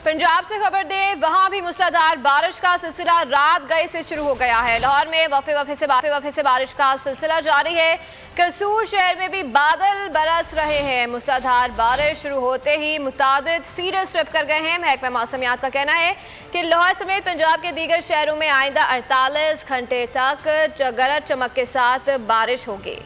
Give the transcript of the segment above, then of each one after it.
पंजाब से खबर दे, वहां भी मूसलाधार बारिश का सिलसिला रात गए से शुरू हो गया है। लाहौर में वफे से बारिश का सिलसिला जारी है। कसूर शहर में भी बादल बरस रहे हैं। मूसलाधार बारिश शुरू होते ही मुतादिद फीडर स्ट्रिप कर गए हैं। महकमा मौसमियात का कहना है कि लाहौर समेत पंजाब के दीगर शहरों में आइंदा 48 घंटे तक गरज चमक के साथ बारिश होगी।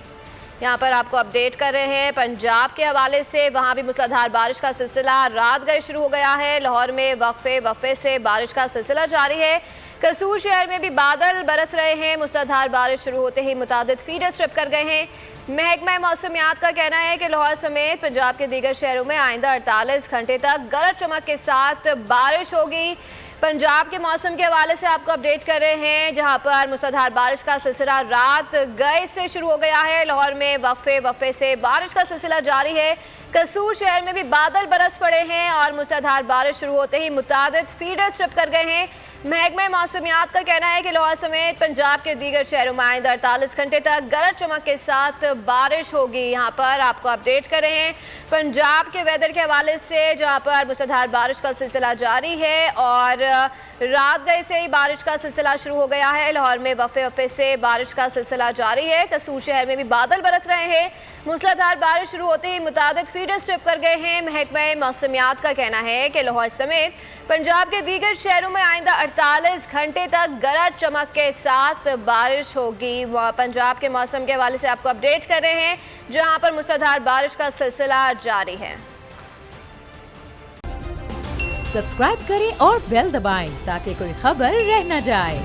यहाँ पर आपको अपडेट कर रहे हैं पंजाब के हवाले से। वहाँ भी मूसलाधार बारिश का सिलसिला रात गए शुरू हो गया है। लाहौर में वक्फे से बारिश का सिलसिला जारी है। कसूर शहर में भी बादल बरस रहे हैं। मूसलाधार बारिश शुरू होते ही मुतादिद फीडर स्ट्रिप कर गए हैं। महकमा मौसमियात का कहना है कि लाहौर समेत पंजाब के दीगर शहरों में आइंदा 48 घंटे तक गरज चमक के साथ बारिश होगी। पंजाब के मौसम के हवाले से आपको अपडेट कर रहे हैं, जहां पर मूसलाधार बारिश का सिलसिला रात गए से शुरू हो गया है। लाहौर में वक्फे से बारिश का सिलसिला जारी है। कसूर शहर में भी बादल बरस पड़े हैं और मूसलाधार बारिश शुरू होते ही मुतादिद फीडर स्ट्रिप कर गए हैं। महकमा मौसमियात का कहना है कि लाहौर समेत पंजाब के दीगर शहरों में आइंदा 48 घंटे तक गरज चमक के साथ बारिश होगी। यहाँ पर आपको अपडेट कर रहे हैं पंजाब के वेदर के हवाले से, जहाँ पर मूसलाधार बारिश का सिलसिला जारी है और रात गए से ही बारिश का सिलसिला शुरू हो गया है। लाहौर में वफे से बारिश का सिलसिला जारी है। कसूर शहर में भी बादल बरस रहे हैं। मूसलाधार बारिश शुरू होते ही मुतादिद फीडर स्ट्रिप कर गए हैं। महकमा मौसमियात का कहना है कि लाहौर समेत पंजाब के दीगर शहरों में आइंदा 48 घंटे तक गरज चमक के साथ बारिश होगी। पंजाब के मौसम के हवाले से आपको अपडेट कर रहे हैं, जहां पर मूसलाधार बारिश का सिलसिला जारी है। सब्सक्राइब करें और बेल दबाएं ताकि कोई खबर रह न जाए।